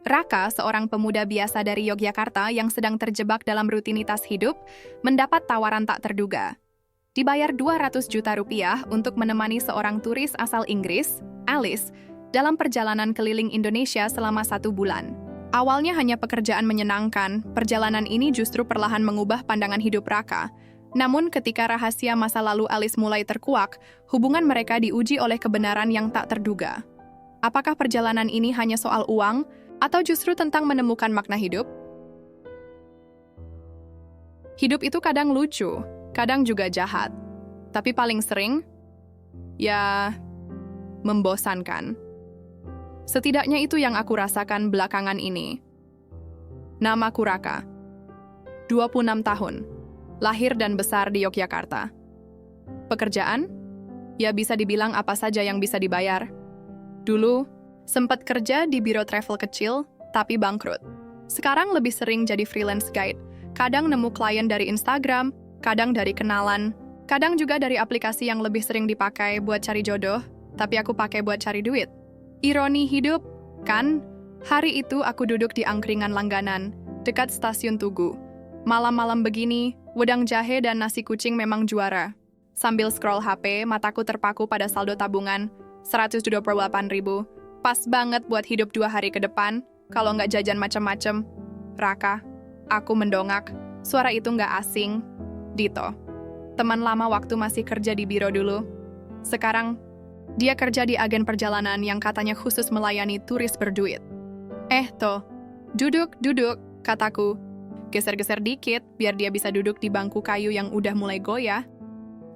Raka, seorang pemuda biasa dari Yogyakarta yang sedang terjebak dalam rutinitas hidup, mendapat tawaran tak terduga. Dibayar 200 juta rupiah untuk menemani seorang turis asal Inggris, Alice, dalam perjalanan keliling Indonesia selama 1 bulan. Awalnya hanya pekerjaan menyenangkan, perjalanan ini justru perlahan mengubah pandangan hidup Raka. Namun ketika rahasia masa lalu Alice mulai terkuak, hubungan mereka diuji oleh kebenaran yang tak terduga. Apakah perjalanan ini hanya soal uang, atau justru tentang menemukan makna hidup? Hidup itu kadang lucu, kadang juga jahat. Tapi paling sering, ya, membosankan. Setidaknya itu yang aku rasakan belakangan ini. Namaku Raka. 26 tahun. Lahir dan besar di Yogyakarta. Pekerjaan? Ya bisa dibilang apa saja yang bisa dibayar. Dulu, sempat kerja di biro travel kecil, tapi bangkrut. Sekarang lebih sering jadi freelance guide. Kadang nemu klien dari Instagram, kadang dari kenalan, kadang juga dari aplikasi yang lebih sering dipakai buat cari jodoh, tapi aku pakai buat cari duit. Ironi hidup, kan? Hari itu aku duduk di angkringan langganan, dekat stasiun Tugu. Malam-malam begini, wedang jahe dan nasi kucing memang juara. Sambil scroll HP, mataku terpaku pada saldo tabungan, 128.000. Pas banget buat hidup 2 hari ke depan, kalau nggak jajan macem-macem. Raka, aku mendongak. Suara itu nggak asing. Dito, teman lama waktu masih kerja di biro dulu. Sekarang, dia kerja di agen perjalanan yang katanya khusus melayani turis berduit. Toh, duduk, kataku. Geser-geser dikit, biar dia bisa duduk di bangku kayu yang udah mulai goyah.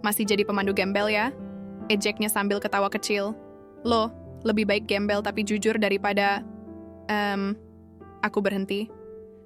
Masih jadi pemandu gembel ya? Ejeknya sambil ketawa kecil. Loh, lebih baik gembel tapi jujur daripada... Aku berhenti.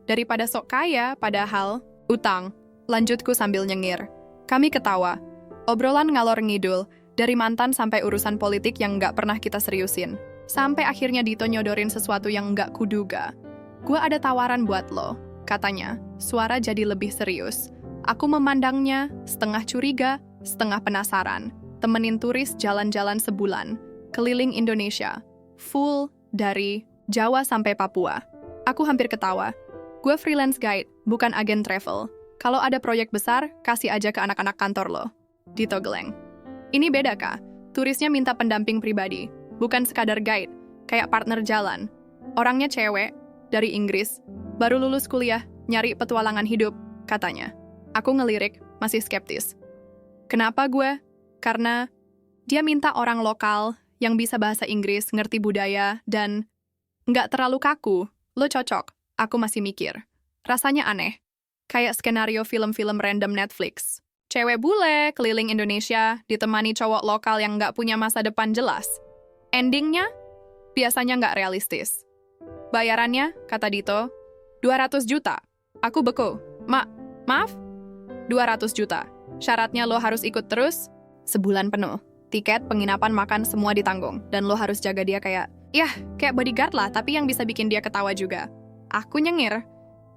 Daripada sok kaya, padahal utang. Lanjutku sambil nyengir. Kami ketawa. Obrolan ngalor ngidul, dari mantan sampai urusan politik yang nggak pernah kita seriusin. Sampai akhirnya Dito nyodorin sesuatu yang nggak kuduga. Gua ada tawaran buat lo, katanya. Suara jadi lebih serius. Aku memandangnya, setengah curiga, setengah penasaran. Temenin turis jalan-jalan sebulan. Keliling Indonesia. Full dari Jawa sampai Papua. Aku hampir ketawa. Gue freelance guide, bukan agen travel. Kalau ada proyek besar, kasih aja ke anak-anak kantor lo. Dito geleng. Ini beda, Kak. Turisnya minta pendamping pribadi. Bukan sekadar guide, kayak partner jalan. Orangnya cewek, dari Inggris. Baru lulus kuliah, nyari petualangan hidup, katanya. Aku ngelirik, masih skeptis. Kenapa gue? Karena dia minta orang lokal yang bisa bahasa Inggris, ngerti budaya, dan nggak terlalu kaku. Lo cocok. Aku masih mikir. Rasanya aneh. Kayak skenario film-film random Netflix. Cewek bule, keliling Indonesia, ditemani cowok lokal yang nggak punya masa depan jelas. Endingnya, biasanya nggak realistis. Bayarannya, kata Dito, 200 juta. Aku beku. Maaf? 200 juta. Syaratnya lo harus ikut terus, sebulan penuh. Tiket, penginapan, makan, semua ditanggung. Dan lo harus jaga dia kayak bodyguard lah, tapi yang bisa bikin dia ketawa juga. Aku nyengir.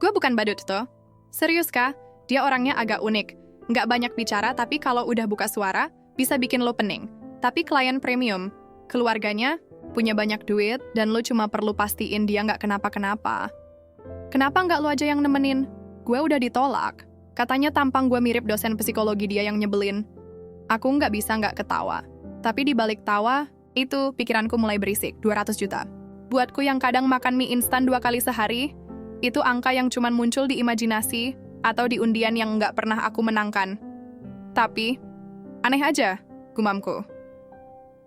Gue bukan badut toh. Serius kah? Dia orangnya agak unik. Nggak banyak bicara, tapi kalau udah buka suara, bisa bikin lo pening. Tapi klien premium. Keluarganya punya banyak duit, dan lo cuma perlu pastiin dia nggak kenapa-kenapa. Kenapa nggak lo aja yang nemenin? Gue udah ditolak. Katanya tampang gue mirip dosen psikologi dia yang nyebelin. Aku nggak bisa nggak ketawa. Tapi di balik tawa, itu pikiranku mulai berisik, 200 juta. Buatku yang kadang makan mie instan 2 kali sehari, itu angka yang cuman muncul di imajinasi atau di undian yang nggak pernah aku menangkan. Tapi, aneh aja, gumamku.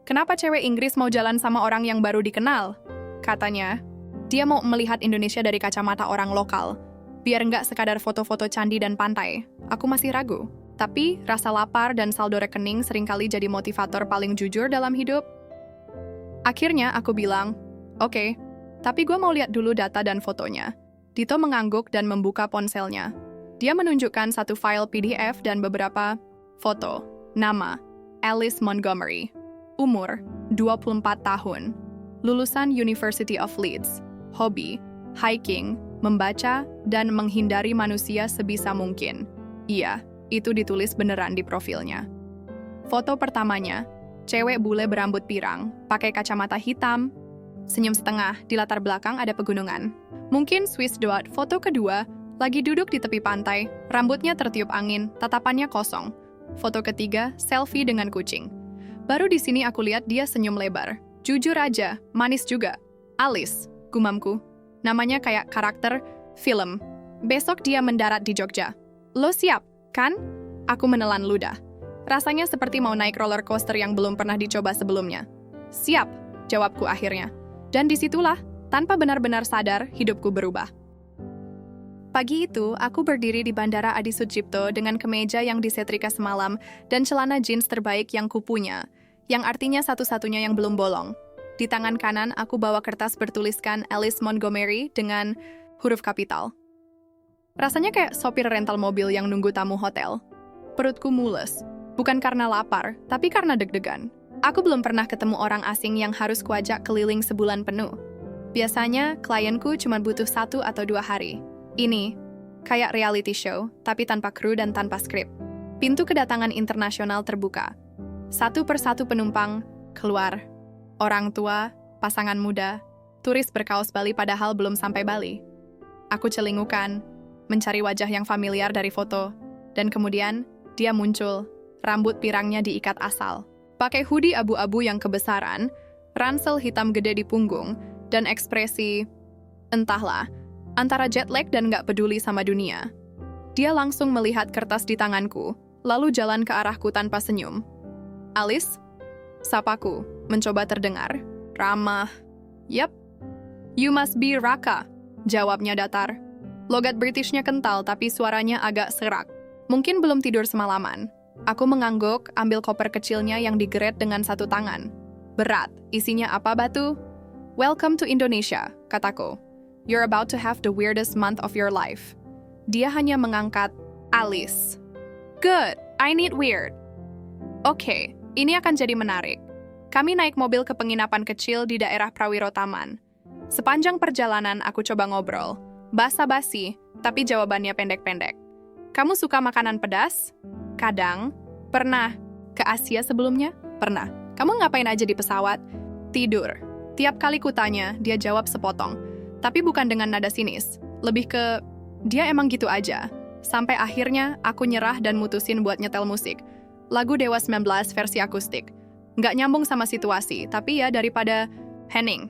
Kenapa cewek Inggris mau jalan sama orang yang baru dikenal? Katanya, dia mau melihat Indonesia dari kacamata orang lokal, biar nggak sekadar foto-foto candi dan pantai. Aku masih ragu. Tapi, rasa lapar dan saldo rekening seringkali jadi motivator paling jujur dalam hidup. Akhirnya, aku bilang, oke, tapi gue mau lihat dulu data dan fotonya. Dito mengangguk dan membuka ponselnya. Dia menunjukkan satu file PDF dan beberapa foto. Nama, Alice Montgomery. Umur, 24 tahun. Lulusan University of Leeds. Hobi, hiking, membaca, dan menghindari manusia sebisa mungkin. Iya, itu ditulis beneran di profilnya. Foto pertamanya, cewek bule berambut pirang, pakai kacamata hitam, Senyum setengah, di latar belakang ada pegunungan. Mungkin Swiss dot. Foto kedua, lagi duduk di tepi pantai, rambutnya tertiup angin, tatapannya kosong. Foto ketiga, selfie dengan kucing. Baru di sini aku lihat dia senyum lebar. Jujur aja, manis juga. Alice, gumamku. Namanya kayak karakter film. Besok dia mendarat di Jogja. Lo siap, kan? Aku menelan ludah. Rasanya seperti mau naik roller coaster yang belum pernah dicoba sebelumnya. Siap, jawabku akhirnya. Dan disitulah, tanpa benar-benar sadar, hidupku berubah. Pagi itu, aku berdiri di Bandara Adi Sucipto dengan kemeja yang disetrika semalam dan celana jeans terbaik yang kupunya, yang artinya satu-satunya yang belum bolong. Di tangan kanan, aku bawa kertas bertuliskan Alice Montgomery dengan huruf kapital. Rasanya kayak sopir rental mobil yang nunggu tamu hotel. Perutku mules, bukan karena lapar, tapi karena deg-degan. Aku belum pernah ketemu orang asing yang harus kuajak keliling sebulan penuh. Biasanya, klienku cuma butuh 1 atau 2 hari. Ini, kayak reality show, tapi tanpa kru dan tanpa skrip. Pintu kedatangan internasional terbuka. Satu persatu penumpang keluar. Orang tua, pasangan muda, turis berkaos Bali padahal belum sampai Bali. Aku celingukan, mencari wajah yang familiar dari foto, dan kemudian dia muncul, rambut pirangnya diikat asal. Pakai hoodie abu-abu yang kebesaran, ransel hitam gede di punggung, dan ekspresi, entahlah, antara jet lag dan nggak peduli sama dunia. Dia langsung melihat kertas di tanganku, lalu jalan ke arahku tanpa senyum. Alice? Sapaku, mencoba terdengar. Ramah. Yep. You must be Raka, jawabnya datar. Logat Britishnya kental tapi suaranya agak serak. Mungkin belum tidur semalaman. Aku mengangguk, ambil koper kecilnya yang digeret dengan satu tangan. Berat, isinya apa batu? Welcome to Indonesia, kataku. You're about to have the weirdest month of your life. Dia hanya mengangkat Alice. Good, I need weird. Oke, ini akan jadi menarik. Kami naik mobil ke penginapan kecil di daerah Prawiro Taman. Sepanjang perjalanan aku coba ngobrol. Basa-basi, tapi jawabannya pendek-pendek. Kamu suka makanan pedas? Kadang. Pernah. Ke Asia sebelumnya? Pernah. Kamu ngapain aja di pesawat? Tidur. Tiap kali kutanya, dia jawab sepotong. Tapi bukan dengan nada sinis. Lebih ke, dia emang gitu aja. Sampai akhirnya, aku nyerah dan mutusin buat nyetel musik. Lagu Dewa 19 versi akustik. Nggak nyambung sama situasi, tapi ya daripada Henning.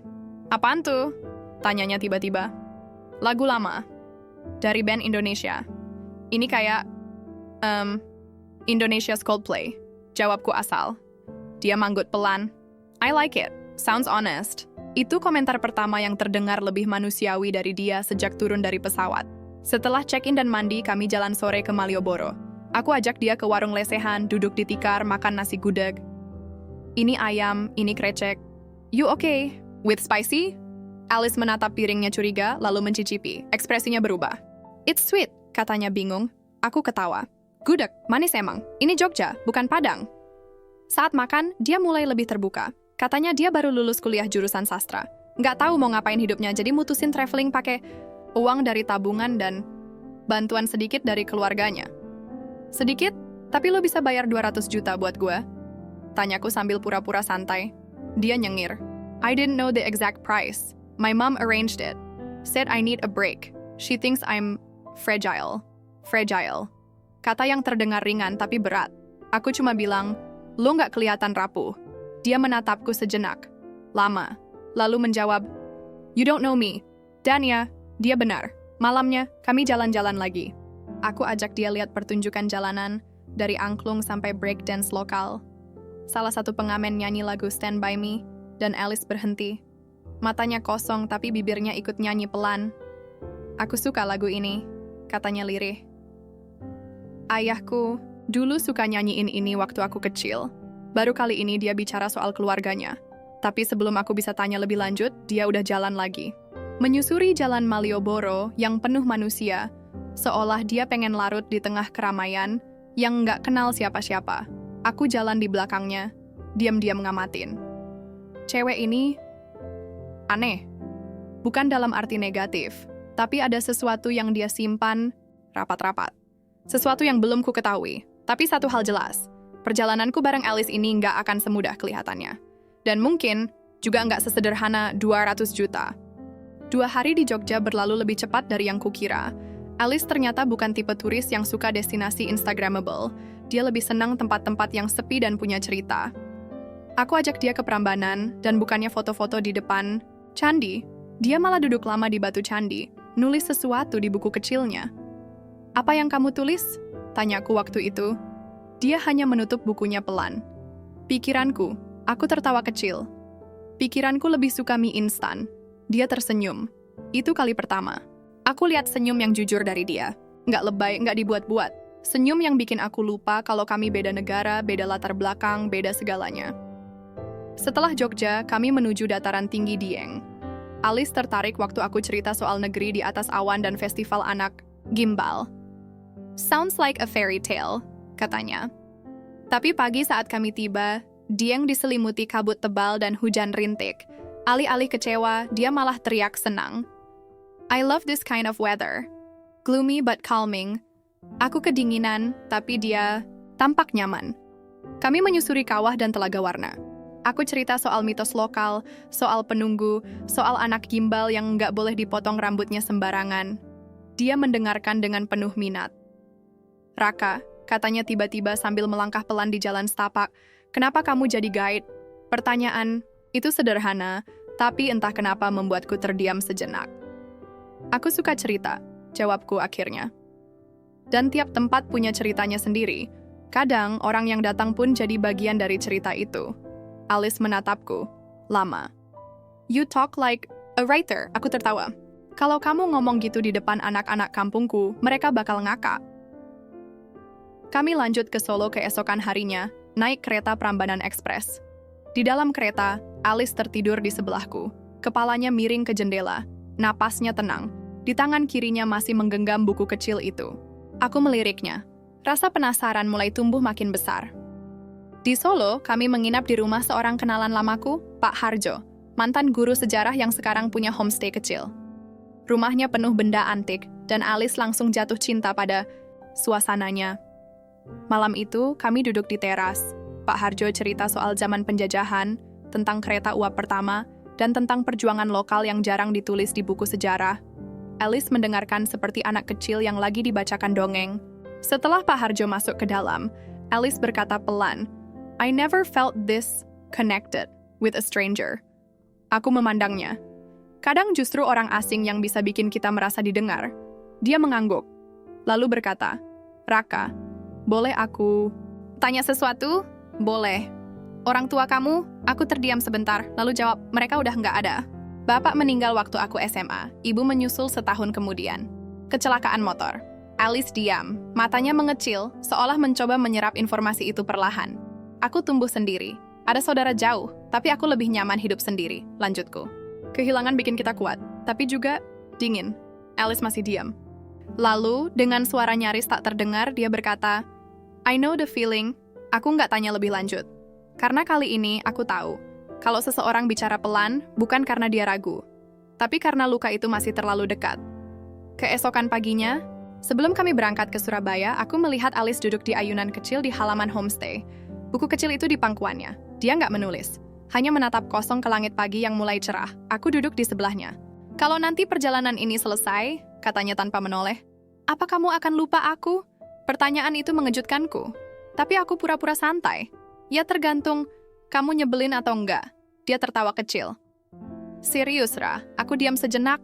Apaan tuh? Tanyanya tiba-tiba. Lagu lama. Dari band Indonesia. Ini kayak, Indonesia's Coldplay. Jawabku asal. Dia manggut pelan. I like it. Sounds honest. Itu komentar pertama yang terdengar lebih manusiawi dari dia sejak turun dari pesawat. Setelah check-in dan mandi, kami jalan sore ke Malioboro. Aku ajak dia ke warung lesehan, duduk di tikar, makan nasi gudeg. Ini ayam, ini krecek. You okay? With spicy? Alice menatap piringnya curiga, lalu mencicipi. Ekspresinya berubah. It's sweet, katanya bingung. Aku ketawa. Gudeg, manis emang. Ini Jogja, bukan Padang. Saat makan, dia mulai lebih terbuka. Katanya dia baru lulus kuliah jurusan sastra. Nggak tahu mau ngapain hidupnya, jadi mutusin traveling pakai uang dari tabungan dan bantuan sedikit dari keluarganya. Sedikit, tapi lo bisa bayar 200 juta buat gue? Tanyaku sambil pura-pura santai. Dia nyengir. I didn't know the exact price. My mom arranged it. Said I need a break. She thinks I'm fragile. Fragile. Kata yang terdengar ringan tapi berat. Aku cuma bilang, lo nggak kelihatan rapuh. Dia menatapku sejenak. Lama. Lalu menjawab, you don't know me. Dan ya, dia benar. Malamnya, kami jalan-jalan lagi. Aku ajak dia lihat pertunjukan jalanan, dari angklung sampai breakdance lokal. Salah satu pengamen nyanyi lagu Stand By Me, dan Alice berhenti. Matanya kosong tapi bibirnya ikut nyanyi pelan. Aku suka lagu ini, katanya lirih. Ayahku dulu suka nyanyiin ini waktu aku kecil. Baru kali ini dia bicara soal keluarganya. Tapi sebelum aku bisa tanya lebih lanjut, dia udah jalan lagi. Menyusuri jalan Malioboro yang penuh manusia, seolah dia pengen larut di tengah keramaian yang nggak kenal siapa-siapa. Aku jalan di belakangnya, diam-diam ngamatin. Cewek ini aneh. Bukan dalam arti negatif, tapi ada sesuatu yang dia simpan rapat-rapat. Sesuatu yang belum ku ketahui, tapi satu hal jelas. Perjalananku bareng Alice ini nggak akan semudah kelihatannya. Dan mungkin Juga nggak sesederhana 200 juta. 2 hari di Jogja berlalu lebih cepat dari yang kukira. Alice ternyata bukan tipe turis yang suka destinasi Instagramable. Dia lebih senang tempat-tempat yang sepi dan punya cerita. Aku ajak dia ke Prambanan, dan bukannya foto-foto di depan candi, dia malah duduk lama di batu candi, nulis sesuatu di buku kecilnya. "Apa yang kamu tulis?" tanyaku waktu itu. Dia hanya menutup bukunya pelan. Pikiranku, aku tertawa kecil. Pikiranku lebih suka mie instan. Dia tersenyum. Itu kali pertama. Aku lihat senyum yang jujur dari dia. Nggak lebay, nggak dibuat-buat. Senyum yang bikin aku lupa kalau kami beda negara, beda latar belakang, beda segalanya. Setelah Jogja, kami menuju dataran tinggi Dieng. Alice tertarik waktu aku cerita soal negeri di atas awan dan festival anak gimbal. "Sounds like a fairy tale," katanya. Tapi pagi saat kami tiba, Dieng diselimuti kabut tebal dan hujan rintik. Alih-alih kecewa, dia malah teriak senang. "I love this kind of weather. Gloomy but calming." Aku kedinginan, tapi dia tampak nyaman. Kami menyusuri kawah dan telaga warna. Aku cerita soal mitos lokal, soal penunggu, soal anak gimbal yang nggak boleh dipotong rambutnya sembarangan. Dia mendengarkan dengan penuh minat. "Raka," katanya tiba-tiba sambil melangkah pelan di jalan setapak, "kenapa kamu jadi guide?" Pertanyaan itu sederhana, tapi entah kenapa membuatku terdiam sejenak. "Aku suka cerita," jawabku akhirnya. Dan tiap tempat punya ceritanya sendiri. Kadang orang yang datang pun jadi bagian dari cerita itu. Alice menatapku. Lama. "You talk like a writer," aku tertawa. "Kalau kamu ngomong gitu di depan anak-anak kampungku, mereka bakal ngakak." Kami lanjut ke Solo keesokan harinya, naik kereta Prambanan Express. Di dalam kereta, Alice tertidur di sebelahku. Kepalanya miring ke jendela. Napasnya tenang. Di tangan kirinya masih menggenggam buku kecil itu. Aku meliriknya. Rasa penasaran mulai tumbuh makin besar. Di Solo, kami menginap di rumah seorang kenalan lamaku, Pak Harjo, mantan guru sejarah yang sekarang punya homestay kecil. Rumahnya penuh benda antik, dan Alice langsung jatuh cinta pada suasananya. Malam itu, kami duduk di teras. Pak Harjo cerita soal zaman penjajahan, tentang kereta uap pertama, dan tentang perjuangan lokal yang jarang ditulis di buku sejarah. Alice mendengarkan seperti anak kecil yang lagi dibacakan dongeng. Setelah Pak Harjo masuk ke dalam, Alice berkata pelan, "I never felt this connected with a stranger." Aku memandangnya. Kadang justru orang asing yang bisa bikin kita merasa didengar. Dia mengangguk, lalu berkata, "Raka, boleh aku tanya sesuatu?" "Boleh." "Orang tua kamu?" Aku terdiam sebentar, lalu jawab, "Mereka udah nggak ada. Bapak meninggal waktu aku SMA, ibu menyusul setahun kemudian. Kecelakaan motor." Alice diam, matanya mengecil, seolah mencoba menyerap informasi itu perlahan. Aku tumbuh sendiri. Ada saudara jauh, tapi aku lebih nyaman hidup sendiri, lanjutku. Kehilangan bikin kita kuat, tapi juga dingin. Alice masih diam. Lalu, dengan suara nyaris tak terdengar, dia berkata, "I know the feeling." Aku nggak tanya lebih lanjut. Karena kali ini aku tahu, kalau seseorang bicara pelan, bukan karena dia ragu, tapi karena luka itu masih terlalu dekat. Keesokan paginya, sebelum kami berangkat ke Surabaya, aku melihat Alice duduk di ayunan kecil di halaman homestay. Buku kecil itu di pangkuannya. Dia nggak menulis, hanya menatap kosong ke langit pagi yang mulai cerah. Aku duduk di sebelahnya. "Kalau nanti perjalanan ini selesai," katanya tanpa menoleh, "apa kamu akan lupa aku?" Pertanyaan itu mengejutkanku. Tapi aku pura-pura santai. Ya tergantung, kamu nyebelin atau enggak. Dia tertawa kecil. "Serius, Ra?" Aku diam sejenak.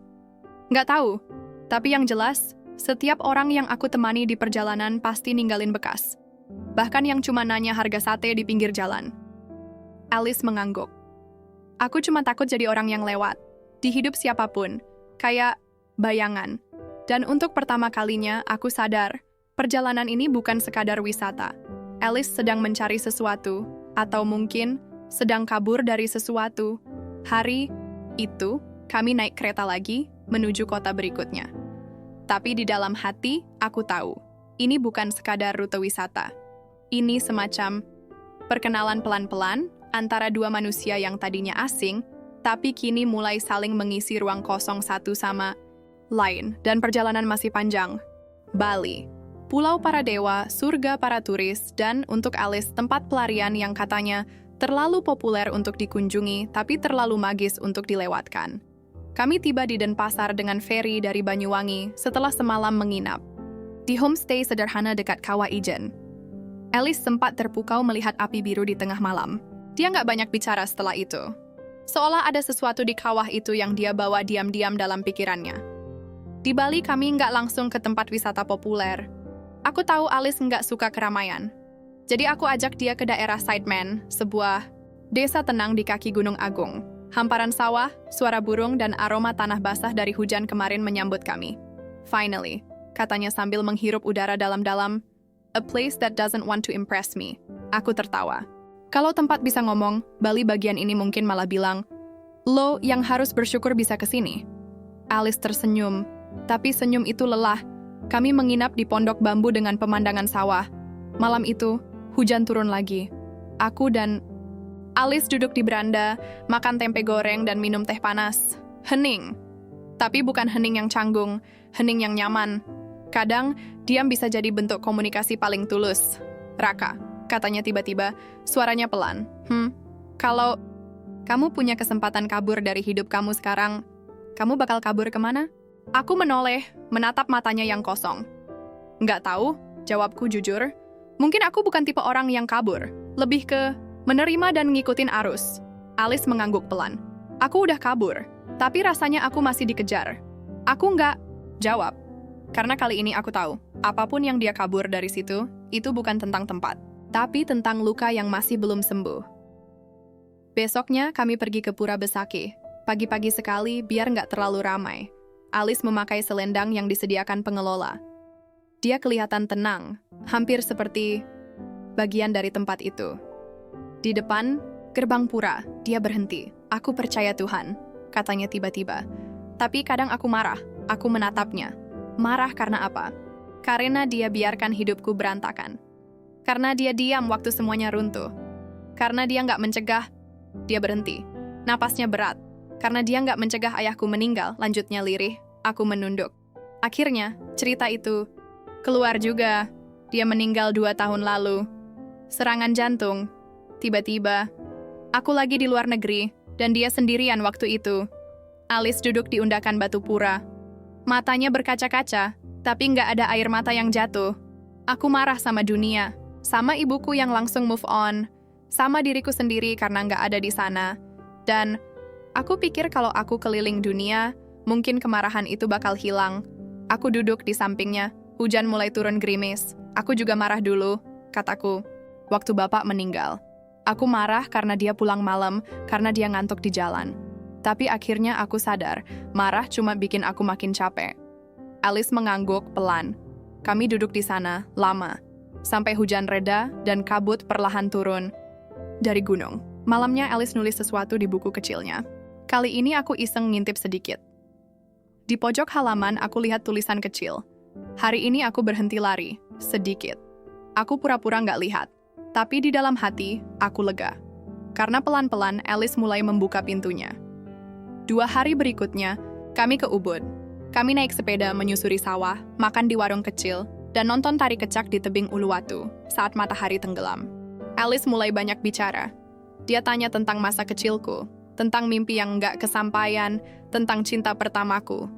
Nggak tahu. Tapi yang jelas, setiap orang yang aku temani di perjalanan pasti ninggalin bekas. Bahkan yang cuma nanya harga sate di pinggir jalan. Alice mengangguk. "Aku cuma takut jadi orang yang lewat. Di hidup siapapun. Kayak bayangan. Dan untuk pertama kalinya, aku sadar, perjalanan ini bukan sekadar wisata. Alice sedang mencari sesuatu, atau mungkin sedang kabur dari sesuatu. Hari itu, kami naik kereta lagi menuju kota berikutnya. Tapi di dalam hati, aku tahu, ini bukan sekadar rute wisata. Ini semacam perkenalan pelan-pelan antara dua manusia yang tadinya asing, tapi kini mulai saling mengisi ruang kosong satu sama lain, dan perjalanan masih panjang. Bali, pulau para dewa, surga para turis, dan untuk Alice tempat pelarian yang katanya Terlalu populer untuk dikunjungi, tapi terlalu magis untuk dilewatkan. Kami tiba di Denpasar dengan feri dari Banyuwangi setelah semalam menginap di homestay sederhana dekat Kawah Ijen. Alice sempat terpukau melihat api biru di tengah malam. Dia nggak banyak bicara setelah itu. Seolah ada sesuatu di kawah itu yang dia bawa diam-diam dalam pikirannya. Di Bali kami nggak langsung ke tempat wisata populer. Aku tahu Alice nggak suka keramaian. Jadi aku ajak dia ke daerah Sideman, sebuah desa tenang di kaki Gunung Agung. Hamparan sawah, suara burung, dan aroma tanah basah dari hujan kemarin menyambut kami. Finally, katanya sambil menghirup udara dalam-dalam, a place that doesn't want to impress me. Aku tertawa. Kalau tempat bisa ngomong, Bali bagian ini mungkin malah bilang, lo yang harus bersyukur bisa ke sini. Alice tersenyum, tapi senyum itu lelah. Kami menginap di pondok bambu dengan pemandangan sawah. Malam itu, hujan turun lagi. Aku dan Alice duduk di beranda, makan tempe goreng dan minum teh panas. Hening. Tapi bukan hening yang canggung, hening yang nyaman. Kadang, diam bisa jadi bentuk komunikasi paling tulus. Raka, katanya tiba-tiba, suaranya pelan. Kalau kamu punya kesempatan kabur dari hidup kamu sekarang, kamu bakal kabur kemana? Aku menoleh, menatap matanya yang kosong. Nggak tahu, jawabku jujur. Mungkin aku bukan tipe orang yang kabur, lebih ke menerima dan ngikutin arus. Alice mengangguk pelan. Aku udah kabur, tapi rasanya aku masih dikejar. Aku nggak jawab. Karena kali ini aku tahu, apapun yang dia kabur dari situ, itu bukan tentang tempat, tapi tentang luka yang masih belum sembuh. Besoknya kami pergi ke Pura Besaki. Pagi-pagi sekali biar nggak terlalu ramai. Alice memakai selendang yang disediakan pengelola. Dia kelihatan tenang, hampir seperti bagian dari tempat itu. Di depan gerbang pura, dia berhenti. Aku percaya Tuhan, katanya tiba-tiba. Tapi kadang aku marah, aku menatapnya. Marah karena apa? Karena dia biarkan hidupku berantakan. Karena dia diam waktu semuanya runtuh. Karena dia nggak mencegah, dia berhenti. Napasnya berat. Karena dia nggak mencegah ayahku meninggal, lanjutnya lirih. Aku menunduk. Akhirnya, cerita itu keluar juga. Dia meninggal 2 tahun lalu. Serangan jantung. Tiba-tiba, aku lagi di luar negeri, dan dia sendirian waktu itu. Alice duduk di undakan batu pura. Matanya berkaca-kaca, tapi nggak ada air mata yang jatuh. Aku marah sama dunia, sama ibuku yang langsung move on, sama diriku sendiri karena nggak ada di sana. Dan aku pikir kalau aku keliling dunia, mungkin kemarahan itu bakal hilang. Aku duduk di sampingnya, hujan mulai turun gerimis. Aku juga marah dulu, kataku, waktu bapak meninggal. Aku marah karena dia pulang malam, karena dia ngantuk di jalan. Tapi akhirnya aku sadar, marah cuma bikin aku makin capek. Alice mengangguk pelan. Kami duduk di sana, lama. Sampai hujan reda dan kabut perlahan turun dari gunung. Malamnya Alice nulis sesuatu di buku kecilnya. Kali ini aku iseng ngintip sedikit. Di pojok halaman aku lihat tulisan kecil. Hari ini aku berhenti lari, sedikit. Aku pura-pura nggak lihat. Tapi di dalam hati, aku lega. Karena pelan-pelan Alice mulai membuka pintunya. 2 hari berikutnya, kami ke Ubud. Kami naik sepeda menyusuri sawah, makan di warung kecil, dan nonton tari kecak di tebing Uluwatu saat matahari tenggelam. Alice mulai banyak bicara. Dia tanya tentang masa kecilku, tentang mimpi yang nggak kesampaian, tentang cinta pertamaku.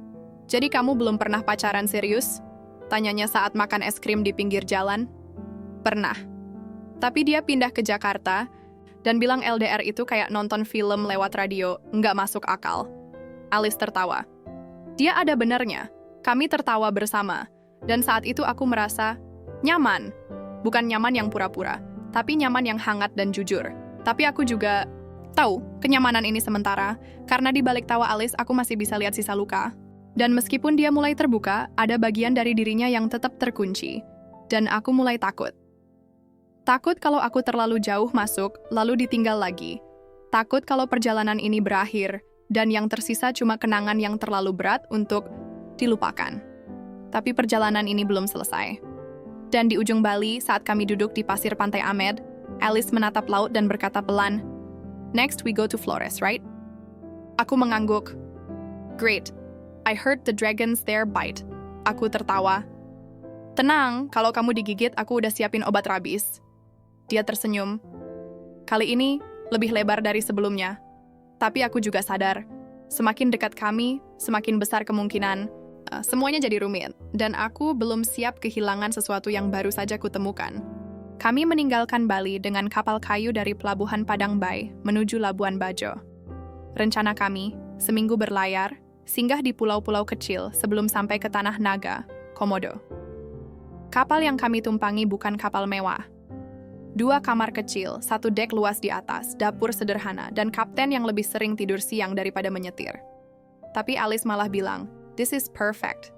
Jadi kamu belum pernah pacaran serius? Tanyanya saat makan es krim di pinggir jalan. Pernah. Tapi dia pindah ke Jakarta, dan bilang LDR itu kayak nonton film lewat radio, nggak masuk akal. Alice tertawa. Dia ada benarnya. Kami tertawa bersama. Dan saat itu aku merasa nyaman. Bukan nyaman yang pura-pura, tapi nyaman yang hangat dan jujur. Tapi aku juga tahu, kenyamanan ini sementara, karena di balik tawa Alice aku masih bisa lihat sisa luka. Dan meskipun dia mulai terbuka, ada bagian dari dirinya yang tetap terkunci. Dan aku mulai takut. Takut kalau aku terlalu jauh masuk, lalu ditinggal lagi. Takut kalau perjalanan ini berakhir, dan yang tersisa cuma kenangan yang terlalu berat untuk dilupakan. Tapi perjalanan ini belum selesai. Dan di ujung Bali, saat kami duduk di pasir pantai Amed, Alice menatap laut dan berkata pelan, "Next we go to Flores, right?" Aku mengangguk. "Great. I heard the dragons there bite." Aku tertawa. "Tenang, kalau kamu digigit, aku udah siapin obat rabies." Dia tersenyum. "Kali ini, lebih lebar dari sebelumnya. Tapi aku juga sadar, semakin dekat kami, semakin besar kemungkinan semuanya jadi rumit. Dan aku belum siap kehilangan sesuatu yang baru saja kutemukan. Kami meninggalkan Bali dengan kapal kayu dari Pelabuhan Padang Bay menuju Labuan Bajo. Rencana kami, seminggu berlayar, singgah di pulau-pulau kecil sebelum sampai ke Tanah Naga, Komodo. Kapal yang kami tumpangi bukan kapal mewah. 2 kamar kecil, 1 dek luas di atas, dapur sederhana, dan kapten yang lebih sering tidur siang daripada menyetir. Tapi Alice malah bilang, "This is perfect."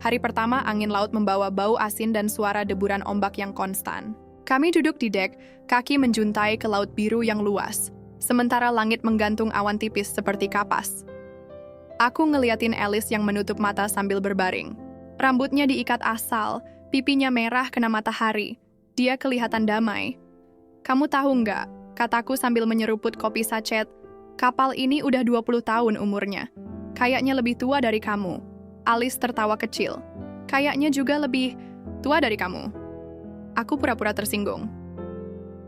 Hari pertama, angin laut membawa bau asin dan suara deburan ombak yang konstan. Kami duduk di dek, kaki menjuntai ke laut biru yang luas, sementara langit menggantung awan tipis seperti kapas. Aku ngeliatin Alice yang menutup mata sambil berbaring. Rambutnya diikat asal, pipinya merah kena matahari. Dia kelihatan damai. "Kamu tahu nggak?" kataku sambil menyeruput kopi sachet. "Kapal ini udah 20 tahun umurnya. Kayaknya lebih tua dari kamu." Alice tertawa kecil. "Kayaknya juga lebih tua dari kamu." Aku pura-pura tersinggung.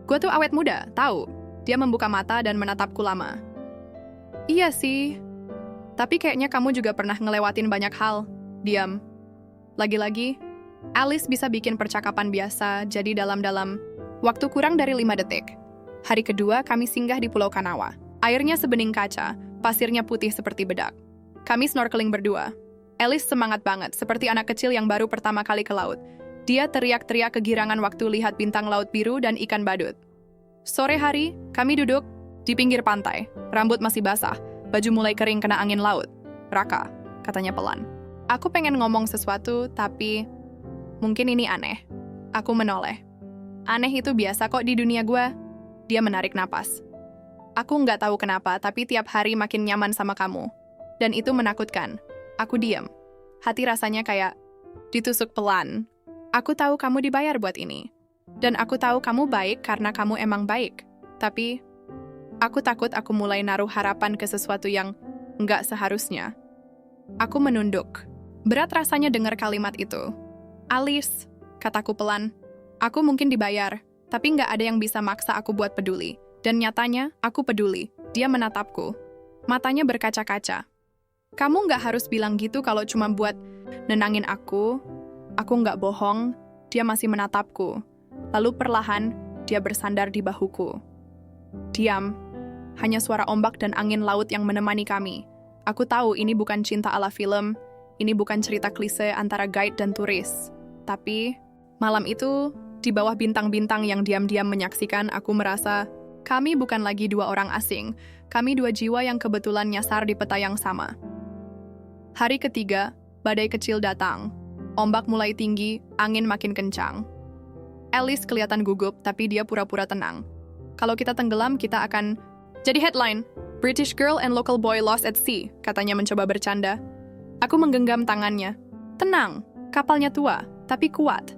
"Gue tuh awet muda, tahu?" Dia membuka mata dan menatapku lama. "Iya sih. Tapi kayaknya kamu juga pernah ngelewatin banyak hal." Diam. Lagi-lagi, Alice bisa bikin percakapan biasa jadi dalam-dalam. Waktu kurang dari 5 detik. Hari kedua, kami singgah di Pulau Kanawa. Airnya sebening kaca, pasirnya putih seperti bedak. Kami snorkeling berdua. Alice semangat banget, seperti anak kecil yang baru pertama kali ke laut. Dia teriak-teriak kegirangan waktu lihat bintang laut biru dan ikan badut. Sore hari, kami duduk di pinggir pantai. Rambut masih basah, baju mulai kering kena angin laut. "Raka," katanya pelan. Aku pengen ngomong sesuatu, tapi mungkin ini aneh. Aku menoleh. "Aneh itu biasa kok di dunia gue." Dia menarik napas. "Aku nggak tahu kenapa, tapi tiap hari makin nyaman sama kamu. Dan itu menakutkan." Aku diam. Hati rasanya kayak ditusuk pelan. Aku tahu kamu dibayar buat ini. Dan aku tahu kamu baik karena kamu emang baik. Tapi aku takut aku mulai naruh harapan ke sesuatu yang nggak seharusnya. Aku menunduk. Berat rasanya dengar kalimat itu. "Alice," kataku pelan. "Aku mungkin dibayar, tapi nggak ada yang bisa maksa aku buat peduli. Dan nyatanya, aku peduli." Dia menatapku. Matanya berkaca-kaca. "Kamu nggak harus bilang gitu kalau cuma buat nenangin aku." Aku nggak bohong, dia masih menatapku. Lalu perlahan, dia bersandar di bahuku. Diam. Hanya suara ombak dan angin laut yang menemani kami. Aku tahu ini bukan cinta ala film, ini bukan cerita klise antara guide dan turis. Tapi, malam itu, di bawah bintang-bintang yang diam-diam menyaksikan, aku merasa kami bukan lagi 2 orang asing, kami 2 jiwa yang kebetulan nyasar di peta yang sama. Hari ketiga, badai kecil datang. Ombak mulai tinggi, angin makin kencang. Alice kelihatan gugup, tapi dia pura-pura tenang. "Kalau kita tenggelam, kita akan jadi headline. British girl and local boy lost at sea," katanya mencoba bercanda. Aku menggenggam tangannya. Tenang, kapalnya tua, tapi kuat.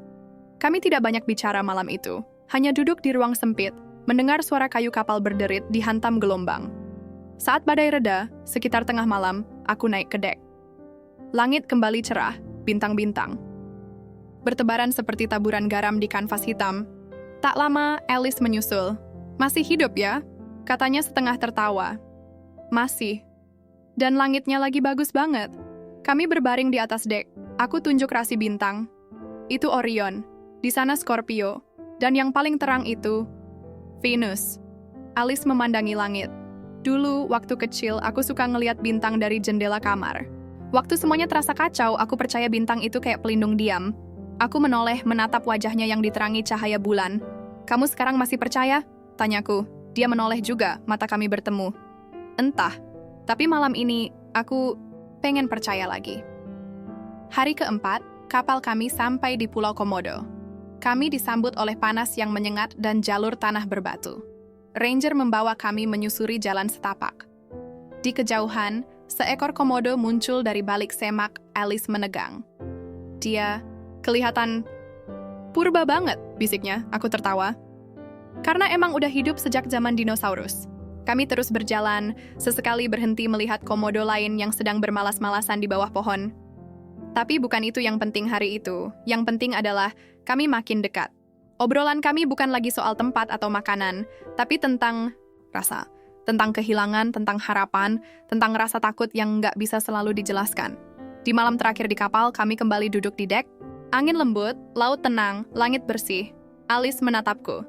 Kami tidak banyak bicara malam itu. Hanya duduk di ruang sempit, mendengar suara kayu kapal berderit dihantam gelombang. Saat badai reda, sekitar tengah malam, aku naik ke dek. Langit kembali cerah, bintang-bintang bertebaran seperti taburan garam di kanvas hitam. Tak lama, Alice menyusul. "Masih hidup ya?" katanya setengah tertawa. "Masih. Dan langitnya lagi bagus banget." Kami berbaring di atas dek. Aku tunjuk rasi bintang. Itu Orion. Di sana Scorpio. Dan yang paling terang itu Venus. Alice memandangi langit. Dulu, waktu kecil, aku suka ngeliat bintang dari jendela kamar. Waktu semuanya terasa kacau, aku percaya bintang itu kayak pelindung diam. Aku menoleh menatap wajahnya yang diterangi cahaya bulan. "Kamu sekarang masih percaya?" tanyaku. Dia menoleh juga, mata kami bertemu. "Entah, tapi malam ini, aku pengen percaya lagi." Hari keempat, kapal kami sampai di Pulau Komodo. Kami disambut oleh panas yang menyengat dan jalur tanah berbatu. Ranger membawa kami menyusuri jalan setapak. Di kejauhan, seekor komodo muncul dari balik semak. Alice menegang. Dia kelihatan purba banget, bisiknya. Aku tertawa. Karena emang udah hidup sejak zaman dinosaurus. Kami terus berjalan, sesekali berhenti melihat komodo lain yang sedang bermalas-malasan di bawah pohon. Tapi bukan itu yang penting hari itu. Yang penting adalah kami makin dekat. Obrolan kami bukan lagi soal tempat atau makanan, tapi tentang rasa. Tentang kehilangan, tentang harapan, tentang rasa takut yang nggak bisa selalu dijelaskan. Di malam terakhir di kapal, kami kembali duduk di dek. Angin lembut, laut tenang, langit bersih. Alice menatapku.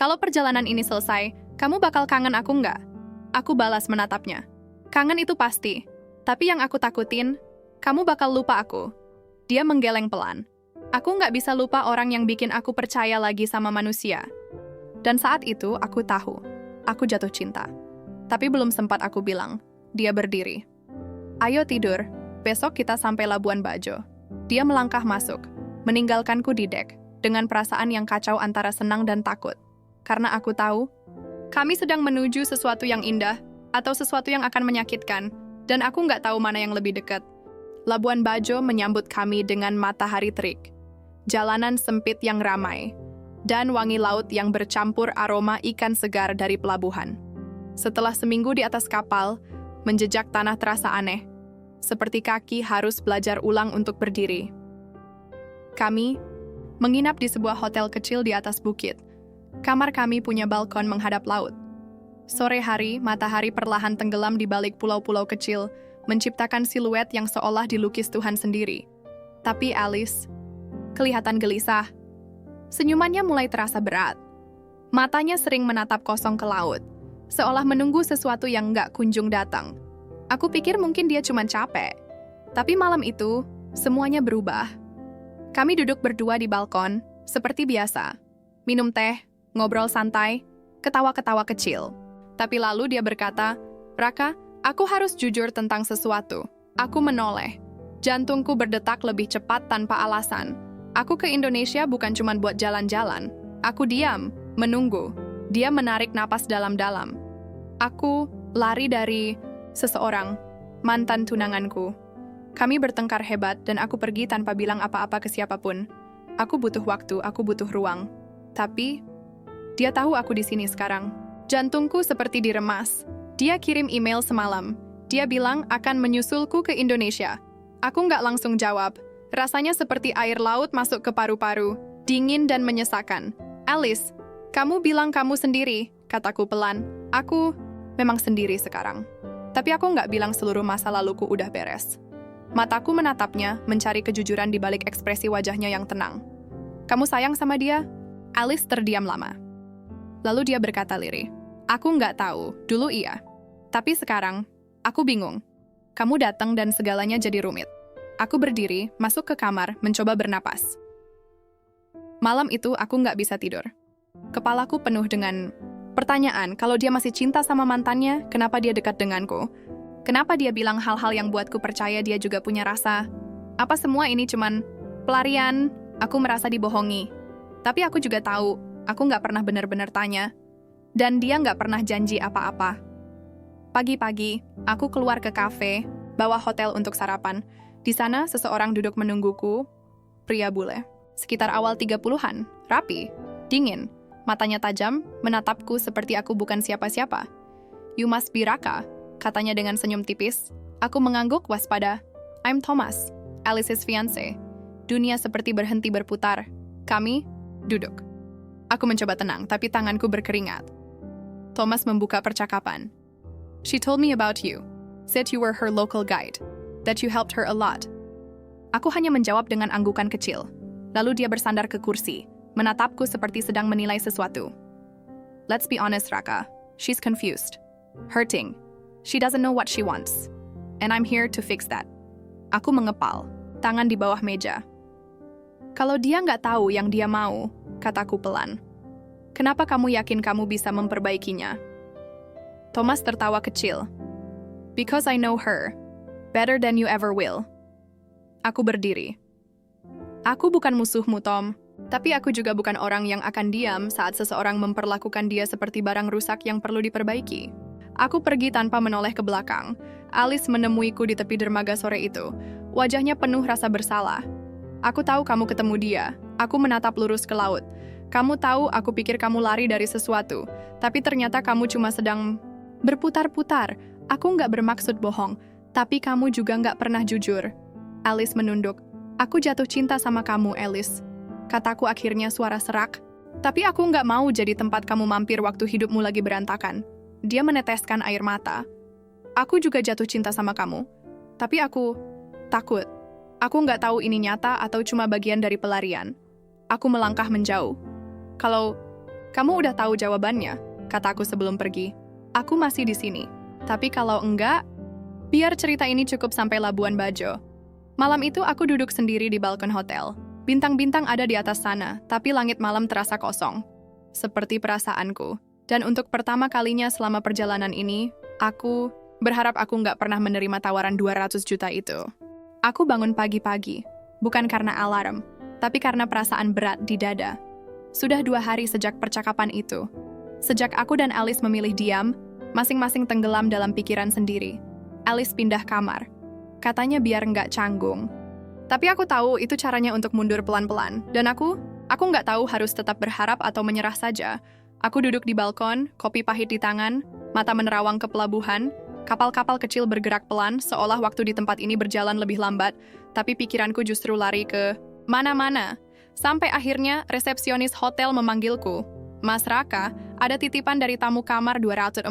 Kalau perjalanan ini selesai, kamu bakal kangen aku nggak? Aku balas menatapnya. Kangen itu pasti. Tapi yang aku takutin, kamu bakal lupa aku. Dia menggeleng pelan. Aku nggak bisa lupa orang yang bikin aku percaya lagi sama manusia. Dan saat itu, aku tahu. Aku jatuh cinta. Tapi belum sempat aku bilang. Dia berdiri. Ayo tidur. Besok kita sampai Labuan Bajo. Dia melangkah masuk, meninggalkanku di dek, dengan perasaan yang kacau antara senang dan takut. Karena aku tahu, kami sedang menuju sesuatu yang indah, atau sesuatu yang akan menyakitkan, dan aku nggak tahu mana yang lebih dekat. Labuan Bajo menyambut kami dengan matahari terik, jalanan sempit yang ramai, dan wangi laut yang bercampur aroma ikan segar dari pelabuhan. Setelah seminggu di atas kapal, menjejak tanah terasa aneh, seperti kaki harus belajar ulang untuk berdiri. Kami menginap di sebuah hotel kecil di atas bukit. Kamar kami punya balkon menghadap laut. Sore hari, matahari perlahan tenggelam di balik pulau-pulau kecil, menciptakan siluet yang seolah dilukis Tuhan sendiri. Tapi Alice kelihatan gelisah. Senyumannya mulai terasa berat. Matanya sering menatap kosong ke laut, seolah menunggu sesuatu yang nggak kunjung datang. Aku pikir mungkin dia cuma capek. Tapi malam itu, semuanya berubah. Kami duduk berdua di balkon, seperti biasa. Minum teh, ngobrol santai, ketawa-ketawa kecil. Tapi lalu dia berkata, Raka, aku harus jujur tentang sesuatu. Aku menoleh. Jantungku berdetak lebih cepat tanpa alasan. Aku ke Indonesia bukan cuma buat jalan-jalan. Aku diam, menunggu. Dia menarik napas dalam-dalam. Aku lari dari seseorang, mantan tunanganku. Kami bertengkar hebat dan aku pergi tanpa bilang apa-apa ke siapapun. Aku butuh waktu, aku butuh ruang. Tapi, dia tahu aku di sini sekarang. Jantungku seperti diremas. Dia kirim email semalam. Dia bilang akan menyusulku ke Indonesia. Aku nggak langsung jawab. Rasanya seperti air laut masuk ke paru-paru, dingin dan menyesakan. Alice, kamu bilang kamu sendiri, kataku pelan. Aku memang sendiri sekarang. Tapi aku nggak bilang seluruh masa laluku udah beres. Mataku menatapnya, mencari kejujuran di balik ekspresi wajahnya yang tenang. Kamu sayang sama dia? Alice terdiam lama. Lalu dia berkata lirih. Aku nggak tahu, dulu iya. Tapi sekarang, aku bingung. Kamu datang dan segalanya jadi rumit. Aku berdiri, masuk ke kamar, mencoba bernapas. Malam itu aku nggak bisa tidur. Kepalaku penuh dengan pertanyaan, kalau dia masih cinta sama mantannya, kenapa dia dekat denganku? Kenapa dia bilang hal-hal yang buatku percaya dia juga punya rasa? Apa semua ini cuman pelarian? Aku merasa dibohongi. Tapi aku juga tahu, aku nggak pernah benar-benar tanya. Dan dia nggak pernah janji apa-apa. Pagi-pagi, aku keluar ke kafe, bawa hotel untuk sarapan. Di sana, seseorang duduk menungguku, pria bule. Sekitar awal 30-an, rapi, dingin. Matanya tajam, menatapku seperti aku bukan siapa-siapa. You must be Raka, katanya dengan senyum tipis. Aku mengangguk waspada. I'm Thomas, Alice's fiancé. Dunia seperti berhenti berputar. Kami duduk. Aku mencoba tenang, tapi tanganku berkeringat. Thomas membuka percakapan. She told me about you. Said you were her local guide. That you helped her a lot. Aku hanya menjawab dengan anggukan kecil. Lalu dia bersandar ke kursi, menatapku seperti sedang menilai sesuatu. Let's be honest, Raka. She's confused. Hurting. She doesn't know what she wants. And I'm here to fix that. Aku mengepal, tangan di bawah meja. Kalau dia nggak tahu yang dia mau, kataku pelan. Kenapa kamu yakin kamu bisa memperbaikinya? Thomas tertawa kecil. Because I know her. Better than you ever will. Aku berdiri. Aku bukan musuhmu, Tom. Tapi aku juga bukan orang yang akan diam saat seseorang memperlakukan dia seperti barang rusak yang perlu diperbaiki. Aku pergi tanpa menoleh ke belakang. Alice menemuiku di tepi dermaga sore itu. Wajahnya penuh rasa bersalah. Aku tahu kamu ketemu dia. Aku menatap lurus ke laut. Kamu tahu aku pikir kamu lari dari sesuatu. Tapi ternyata kamu cuma sedang berputar-putar. Aku nggak bermaksud bohong. Tapi kamu juga nggak pernah jujur. Alice menunduk. Aku jatuh cinta sama kamu, Alice. Kataku akhirnya suara serak. Tapi aku nggak mau jadi tempat kamu mampir waktu hidupmu lagi berantakan. Dia meneteskan air mata. Aku juga jatuh cinta sama kamu. Tapi aku takut. Aku nggak tahu ini nyata atau cuma bagian dari pelarian. Aku melangkah menjauh. Kalau kamu udah tahu jawabannya, kataku sebelum pergi. Aku masih di sini. Tapi kalau enggak, biar cerita ini cukup sampai Labuan Bajo. Malam itu aku duduk sendiri di balkon hotel. Bintang-bintang ada di atas sana, tapi langit malam terasa kosong. Seperti perasaanku. Dan untuk pertama kalinya selama perjalanan ini, aku berharap aku nggak pernah menerima tawaran 200 juta itu. Aku bangun pagi-pagi, bukan karena alarm, tapi karena perasaan berat di dada. Sudah 2 hari sejak percakapan itu. Sejak aku dan Alice memilih diam, masing-masing tenggelam dalam pikiran sendiri. Alice pindah kamar. Katanya biar nggak canggung. Tapi aku tahu itu caranya untuk mundur pelan-pelan. Dan aku nggak tahu harus tetap berharap atau menyerah saja. Aku duduk di balkon, kopi pahit di tangan, mata menerawang ke pelabuhan, kapal-kapal kecil bergerak pelan seolah waktu di tempat ini berjalan lebih lambat, tapi pikiranku justru lari ke mana-mana. Sampai akhirnya resepsionis hotel memanggilku. Mas Raka, ada titipan dari tamu kamar 204.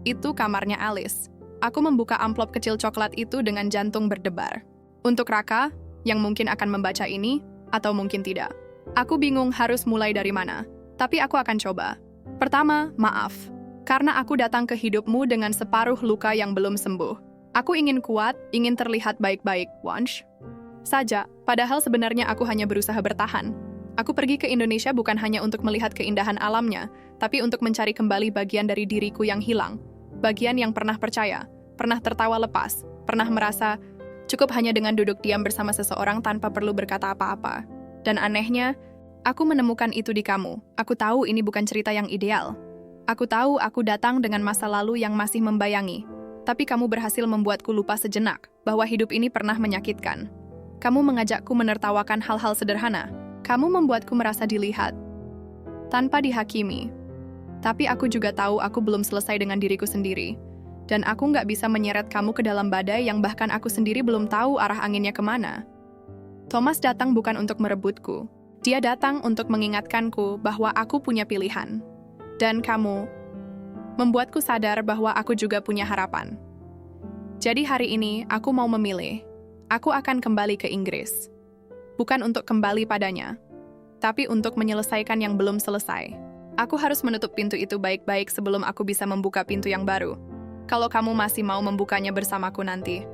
Itu kamarnya Alice. Aku membuka amplop kecil coklat itu dengan jantung berdebar. Untuk Raka, yang mungkin akan membaca ini, atau mungkin tidak. Aku bingung harus mulai dari mana. Tapi aku akan coba. Pertama, maaf. Karena aku datang ke hidupmu dengan separuh luka yang belum sembuh. Aku ingin kuat, ingin terlihat baik-baik, Wansh. Saja, padahal sebenarnya aku hanya berusaha bertahan. Aku pergi ke Indonesia bukan hanya untuk melihat keindahan alamnya, tapi untuk mencari kembali bagian dari diriku yang hilang. Bagian yang pernah percaya, pernah tertawa lepas, pernah merasa cukup hanya dengan duduk diam bersama seseorang tanpa perlu berkata apa-apa. Dan anehnya, aku menemukan itu di kamu. Aku tahu ini bukan cerita yang ideal. Aku tahu aku datang dengan masa lalu yang masih membayangi. Tapi kamu berhasil membuatku lupa sejenak bahwa hidup ini pernah menyakitkan. Kamu mengajakku menertawakan hal-hal sederhana. Kamu membuatku merasa dilihat. Tanpa dihakimi. Tapi aku juga tahu aku belum selesai dengan diriku sendiri. Dan aku nggak bisa menyeret kamu ke dalam badai yang bahkan aku sendiri belum tahu arah anginnya kemana. Thomas datang bukan untuk merebutku. Dia datang untuk mengingatkanku bahwa aku punya pilihan. Dan kamu membuatku sadar bahwa aku juga punya harapan. Jadi hari ini aku mau memilih. Aku akan kembali ke Inggris. Bukan untuk kembali padanya, tapi untuk menyelesaikan yang belum selesai. Aku harus menutup pintu itu baik-baik sebelum aku bisa membuka pintu yang baru. Kalau kamu masih mau membukanya bersamaku nanti.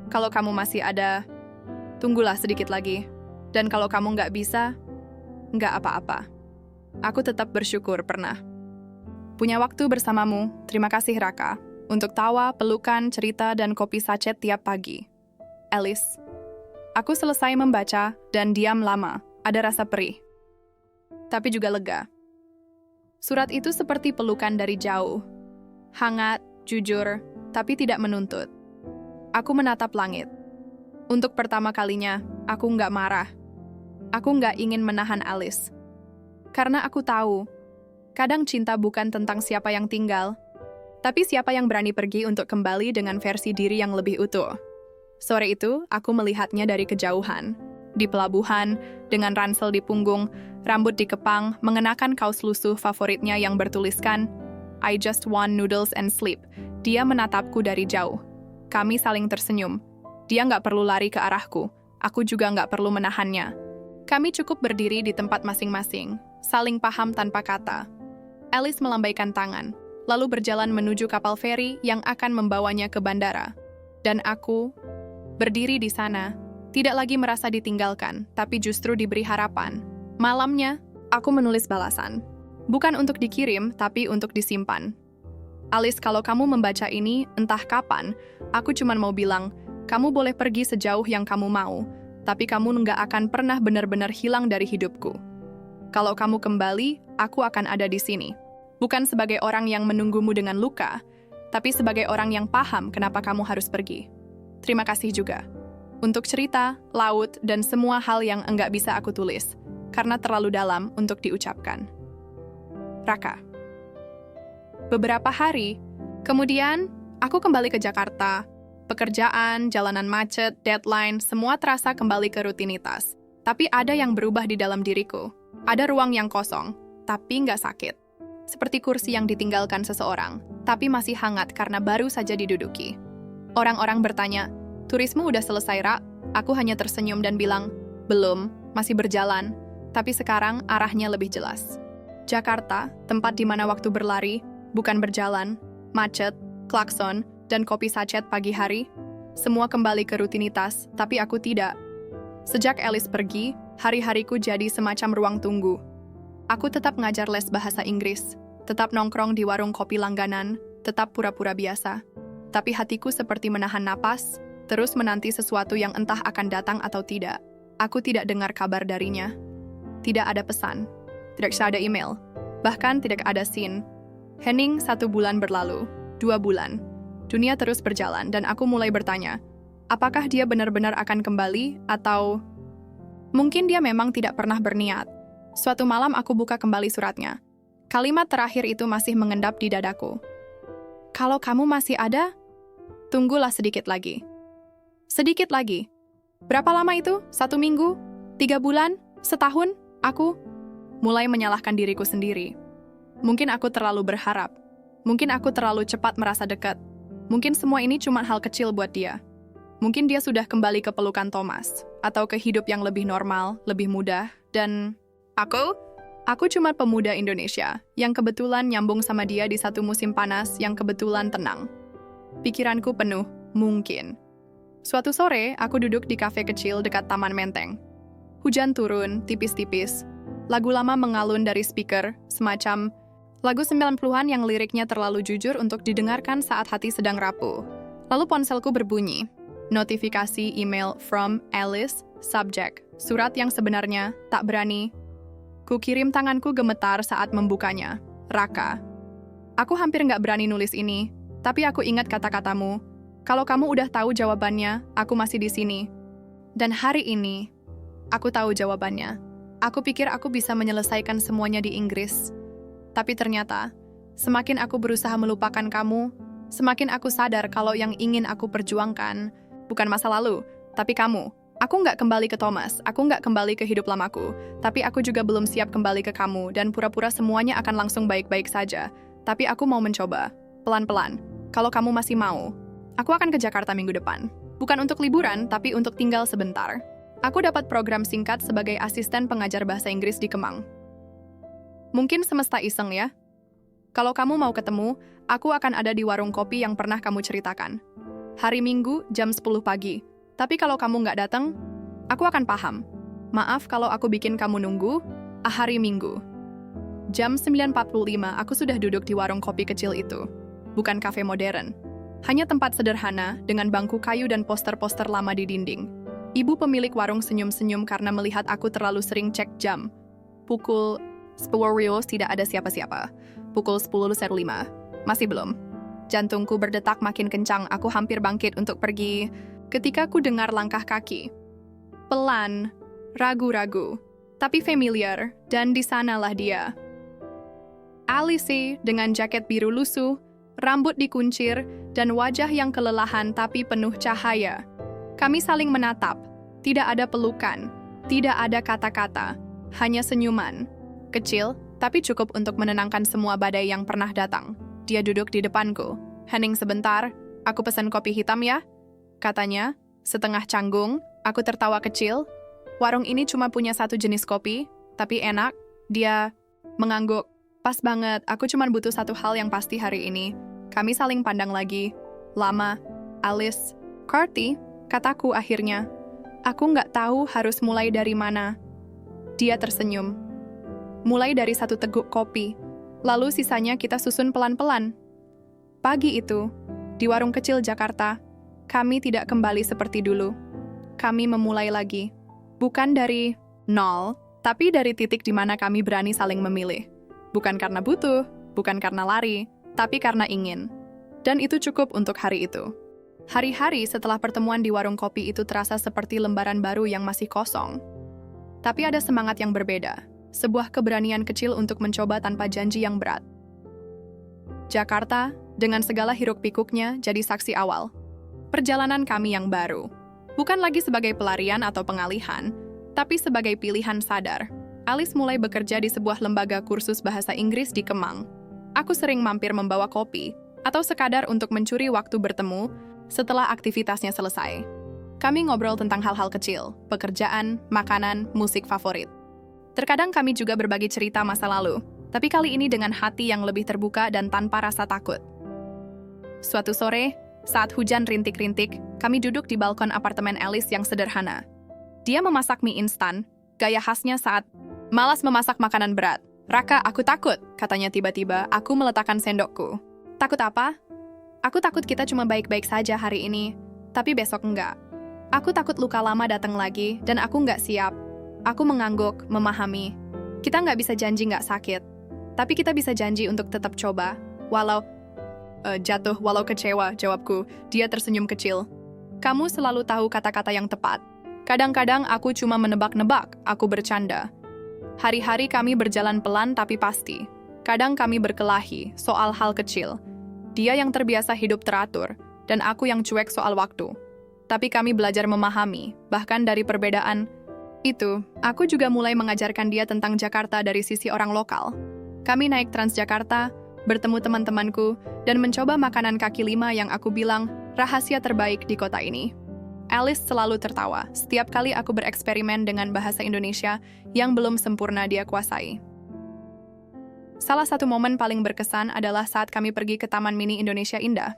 Kalau kamu masih ada, tunggulah sedikit lagi. Dan kalau kamu nggak bisa, nggak apa-apa. Aku tetap bersyukur pernah punya waktu bersamamu. Terima kasih Raka. Untuk tawa, pelukan, cerita, dan kopi sachet tiap pagi. Alice. Aku selesai membaca dan diam lama. Ada rasa perih. Tapi juga lega. Surat itu seperti pelukan dari jauh. Hangat, jujur, tapi tidak menuntut. Aku menatap langit. Untuk pertama kalinya, aku nggak marah. Aku nggak ingin menahan Alice. Karena aku tahu, kadang cinta bukan tentang siapa yang tinggal, tapi siapa yang berani pergi untuk kembali dengan versi diri yang lebih utuh. Sore itu, aku melihatnya dari kejauhan. Di pelabuhan, dengan ransel di punggung, rambut dikepang, mengenakan kaos lusuh favoritnya yang bertuliskan, I just want noodles and sleep. Dia menatapku dari jauh. Kami saling tersenyum. Dia nggak perlu lari ke arahku. Aku juga nggak perlu menahannya. Kami cukup berdiri di tempat masing-masing, saling paham tanpa kata. Alice melambaikan tangan, lalu berjalan menuju kapal feri yang akan membawanya ke bandara. Dan aku berdiri di sana, tidak lagi merasa ditinggalkan, tapi justru diberi harapan. Malamnya, aku menulis balasan. Bukan untuk dikirim, tapi untuk disimpan. Alice, kalau kamu membaca ini, entah kapan, aku cuma mau bilang, kamu boleh pergi sejauh yang kamu mau, tapi kamu nggak akan pernah benar-benar hilang dari hidupku. Kalau kamu kembali, aku akan ada di sini. Bukan sebagai orang yang menunggumu dengan luka, tapi sebagai orang yang paham kenapa kamu harus pergi. Terima kasih juga. Untuk cerita, laut, dan semua hal yang enggak bisa aku tulis, karena terlalu dalam untuk diucapkan. Raka. Beberapa hari, kemudian aku kembali ke Jakarta. Pekerjaan, jalanan macet, deadline, semua terasa kembali ke rutinitas. Tapi ada yang berubah di dalam diriku. Ada ruang yang kosong, tapi nggak sakit. seperti kursi yang ditinggalkan seseorang, tapi masih hangat karena baru saja diduduki. Orang-orang bertanya, "Turismu udah selesai, Ra?" Aku hanya tersenyum dan bilang, "Belum, masih berjalan, tapi sekarang arahnya lebih jelas." Jakarta, tempat di mana waktu berlari, bukan berjalan, macet, klakson, dan kopi sachet pagi hari, semua kembali ke rutinitas, tapi aku tidak. Sejak Alice pergi, hari-hariku jadi semacam ruang tunggu. Aku tetap ngajar les bahasa Inggris, tetap nongkrong di warung kopi langganan, tetap pura-pura biasa. Tapi hatiku seperti menahan napas, terus menanti sesuatu yang entah akan datang atau tidak. Aku tidak dengar kabar darinya. Tidak ada pesan, tidak ada email, bahkan tidak ada scene. Hening, 1 bulan berlalu, 2 bulan. Dunia terus berjalan dan aku mulai bertanya, apakah dia benar-benar akan kembali atau mungkin dia memang tidak pernah berniat. Suatu malam aku buka kembali suratnya. Kalimat terakhir itu masih mengendap di dadaku. "Kalau kamu masih ada, tunggulah sedikit lagi." Sedikit lagi. Berapa lama itu? 1 minggu? 3 bulan? Setahun? Aku mulai menyalahkan diriku sendiri. Mungkin aku terlalu berharap. Mungkin aku terlalu cepat merasa dekat. Mungkin semua ini cuma hal kecil buat dia. Mungkin dia sudah kembali ke pelukan Thomas, atau ke hidup yang lebih normal, lebih mudah, dan aku cuma pemuda Indonesia yang kebetulan nyambung sama dia di satu musim panas yang kebetulan tenang. Pikiranku penuh, mungkin. Suatu sore, aku duduk di kafe kecil dekat Taman Menteng. Hujan turun, tipis-tipis. Lagu lama mengalun dari speaker, semacam lagu 90-an yang liriknya terlalu jujur untuk didengarkan saat hati sedang rapuh. Lalu ponselku berbunyi. Notifikasi email from Alice, subject, surat yang sebenarnya tak berani. Kukirim, tanganku gemetar saat membukanya. Raka. Aku hampir nggak berani nulis ini, tapi aku ingat kata-katamu. Kalau kamu udah tahu jawabannya, aku masih di sini. Dan hari ini, aku tahu jawabannya. Aku pikir aku bisa menyelesaikan semuanya di Inggris. Tapi ternyata, semakin aku berusaha melupakan kamu, semakin aku sadar kalau yang ingin aku perjuangkan bukan masa lalu, tapi kamu. Aku nggak kembali ke Thomas, aku nggak kembali ke hidup lamaku, tapi aku juga belum siap kembali ke kamu, dan pura-pura semuanya akan langsung baik-baik saja. Tapi aku mau mencoba, pelan-pelan. Kalau kamu masih mau, aku akan ke Jakarta minggu depan. Bukan untuk liburan, tapi untuk tinggal sebentar. Aku dapat program singkat sebagai asisten pengajar bahasa Inggris di Kemang. Mungkin semesta iseng ya. Kalau kamu mau ketemu, aku akan ada di warung kopi yang pernah kamu ceritakan. Hari Minggu, jam 10 pagi. Tapi kalau kamu nggak datang, aku akan paham. Maaf kalau aku bikin kamu nunggu. Hari Minggu. Jam 9.45, aku sudah duduk di warung kopi kecil itu. Bukan kafe modern. Hanya tempat sederhana dengan bangku kayu dan poster-poster lama di dinding. Ibu pemilik warung senyum-senyum karena melihat aku terlalu sering cek jam. Pukul 10 tidak ada siapa-siapa. Pukul 10.05. Masih belum. Jantungku berdetak makin kencang, aku hampir bangkit untuk pergi. Ketika ku dengar langkah kaki. Pelan, ragu-ragu, tapi familiar, dan di sanalah dia. Alice dengan jaket biru lusuh, rambut dikuncir, dan wajah yang kelelahan tapi penuh cahaya. Kami saling menatap. Tidak ada pelukan, tidak ada kata-kata, hanya senyuman. Kecil, tapi cukup untuk menenangkan semua badai yang pernah datang. Dia duduk di depanku. "Hening sebentar, aku pesan kopi hitam ya," katanya, setengah canggung. Aku tertawa kecil. Warung ini cuma punya satu jenis kopi, tapi enak. Dia mengangguk. "Pas banget, aku cuma butuh satu hal yang pasti hari ini." Kami saling pandang lagi. Lama. "Alice." "Carty," kataku akhirnya. "Aku nggak tahu harus mulai dari mana." Dia tersenyum. Mulai dari satu teguk kopi, lalu sisanya kita susun pelan-pelan. Pagi itu, di warung kecil Jakarta, kami tidak kembali seperti dulu. Kami memulai lagi. Bukan dari nol, tapi dari titik di mana kami berani saling memilih. Bukan karena butuh, bukan karena lari, tapi karena ingin. Dan itu cukup untuk hari itu. Hari-hari setelah pertemuan di warung kopi itu terasa seperti lembaran baru yang masih kosong. Tapi ada semangat yang berbeda. Sebuah keberanian kecil untuk mencoba tanpa janji yang berat. Jakarta, dengan segala hiruk-pikuknya, jadi saksi awal. Perjalanan kami yang baru. Bukan lagi sebagai pelarian atau pengalihan, tapi sebagai pilihan sadar. Alice mulai bekerja di sebuah lembaga kursus bahasa Inggris di Kemang. Aku sering mampir membawa kopi, atau sekadar untuk mencuri waktu bertemu setelah aktivitasnya selesai. Kami ngobrol tentang hal-hal kecil, pekerjaan, makanan, musik favorit. Terkadang kami juga berbagi cerita masa lalu, tapi kali ini dengan hati yang lebih terbuka dan tanpa rasa takut. Suatu sore, saat hujan rintik-rintik, kami duduk di balkon apartemen Alice yang sederhana. Dia memasak mie instan, gaya khasnya saat malas memasak makanan berat. "Raka, aku takut," katanya tiba-tiba. Aku meletakkan sendokku. "Takut apa?" "Aku takut kita cuma baik-baik saja hari ini, tapi besok enggak. Aku takut luka lama datang lagi, dan aku nggak siap." Aku mengangguk, memahami. Kita nggak bisa janji nggak sakit, tapi kita bisa janji untuk tetap coba, walau jatuh, walau kecewa, jawabku. Dia tersenyum kecil. "Kamu selalu tahu kata-kata yang tepat. Kadang-kadang aku cuma menebak-nebak," aku bercanda. Hari-hari kami berjalan pelan tapi pasti. Kadang kami berkelahi soal hal kecil. Dia yang terbiasa hidup teratur, dan aku yang cuek soal waktu. Tapi kami belajar memahami, bahkan dari perbedaan itu, aku juga mulai mengajarkan dia tentang Jakarta dari sisi orang lokal. Kami naik Transjakarta, bertemu teman-temanku, dan mencoba makanan kaki lima yang aku bilang rahasia terbaik di kota ini. Alice selalu tertawa setiap kali aku bereksperimen dengan bahasa Indonesia yang belum sempurna dia kuasai. Salah satu momen paling berkesan adalah saat kami pergi ke Taman Mini Indonesia Indah.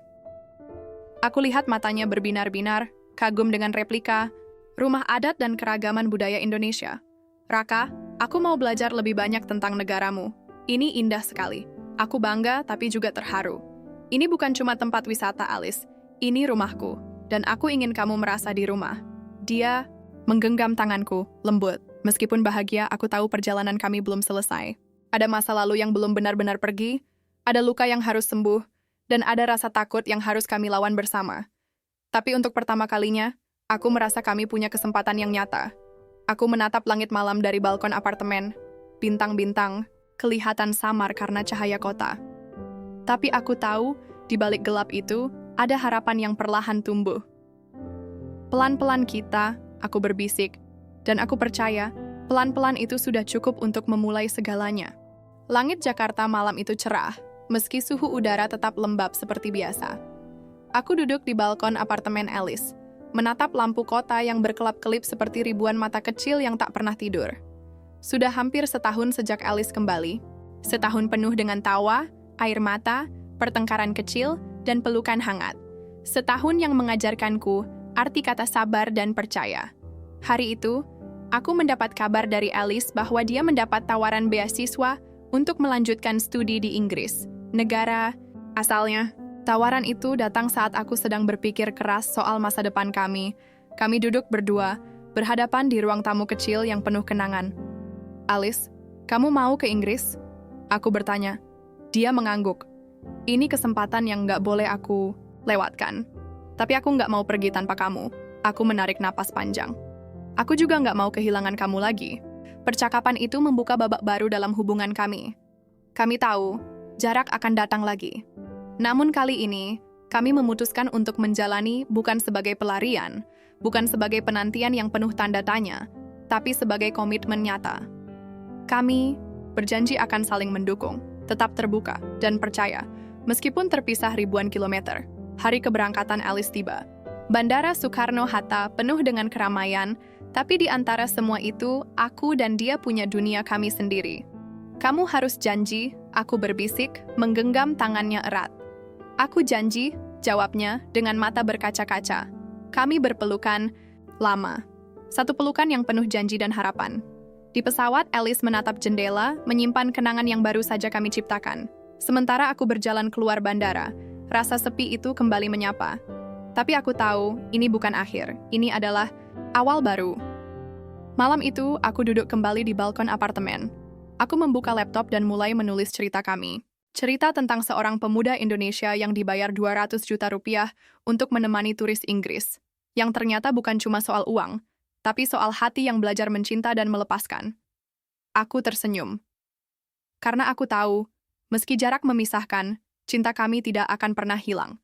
Aku lihat matanya berbinar-binar, kagum dengan replika, rumah adat dan keragaman budaya Indonesia. "Raka, aku mau belajar lebih banyak tentang negaramu. Ini indah sekali. Aku bangga tapi juga terharu. Ini bukan cuma tempat wisata, Alice. Ini rumahku, dan aku ingin kamu merasa di rumah." Dia menggenggam tanganku, lembut. Meskipun bahagia, aku tahu perjalanan kami belum selesai. Ada masa lalu yang belum benar-benar pergi, ada luka yang harus sembuh, dan ada rasa takut yang harus kami lawan bersama. Tapi untuk pertama kalinya, aku merasa kami punya kesempatan yang nyata. Aku menatap langit malam dari balkon apartemen. Bintang-bintang kelihatan samar karena cahaya kota. Tapi aku tahu, di balik gelap itu, ada harapan yang perlahan tumbuh. Pelan-pelan kita, aku berbisik, dan aku percaya, pelan-pelan itu sudah cukup untuk memulai segalanya. Langit Jakarta malam itu cerah, meski suhu udara tetap lembab seperti biasa. Aku duduk di balkon apartemen Alice, menatap lampu kota yang berkelap-kelip seperti ribuan mata kecil yang tak pernah tidur. Sudah hampir setahun sejak Alice kembali. Setahun penuh dengan tawa, air mata, pertengkaran kecil, dan pelukan hangat. Setahun yang mengajarkanku arti kata sabar dan percaya. Hari itu, aku mendapat kabar dari Alice bahwa dia mendapat tawaran beasiswa untuk melanjutkan studi di Inggris, negara asalnya. Tawaran itu datang saat aku sedang berpikir keras soal masa depan kami. Kami duduk berdua, berhadapan di ruang tamu kecil yang penuh kenangan. "Alice, kamu mau ke Inggris?" Aku bertanya. Dia mengangguk. "Ini kesempatan yang nggak boleh aku lewatkan. Tapi aku nggak mau pergi tanpa kamu." Aku menarik napas panjang. "Aku juga nggak mau kehilangan kamu lagi." Percakapan itu membuka babak baru dalam hubungan kami. Kami tahu, jarak akan datang lagi. Namun kali ini, kami memutuskan untuk menjalani bukan sebagai pelarian, bukan sebagai penantian yang penuh tanda tanya, tapi sebagai komitmen nyata. Kami berjanji akan saling mendukung, tetap terbuka, dan percaya, meskipun terpisah ribuan kilometer. Hari keberangkatan Alice tiba. Bandara Soekarno-Hatta penuh dengan keramaian, tapi di antara semua itu, aku dan dia punya dunia kami sendiri. "Kamu harus janji," aku berbisik, menggenggam tangannya erat. "Aku janji," jawabnya dengan mata berkaca-kaca. Kami berpelukan lama. Satu pelukan yang penuh janji dan harapan. Di pesawat, Alice menatap jendela, menyimpan kenangan yang baru saja kami ciptakan. Sementara aku berjalan keluar bandara, rasa sepi itu kembali menyapa. Tapi aku tahu, ini bukan akhir. Ini adalah awal baru. Malam itu, aku duduk kembali di balkon apartemen. Aku membuka laptop dan mulai menulis cerita kami. Cerita tentang seorang pemuda Indonesia yang dibayar 200 juta rupiah untuk menemani turis Inggris. Yang ternyata bukan cuma soal uang, tapi soal hati yang belajar mencinta dan melepaskan. Aku tersenyum. Karena aku tahu, meski jarak memisahkan, cinta kami tidak akan pernah hilang.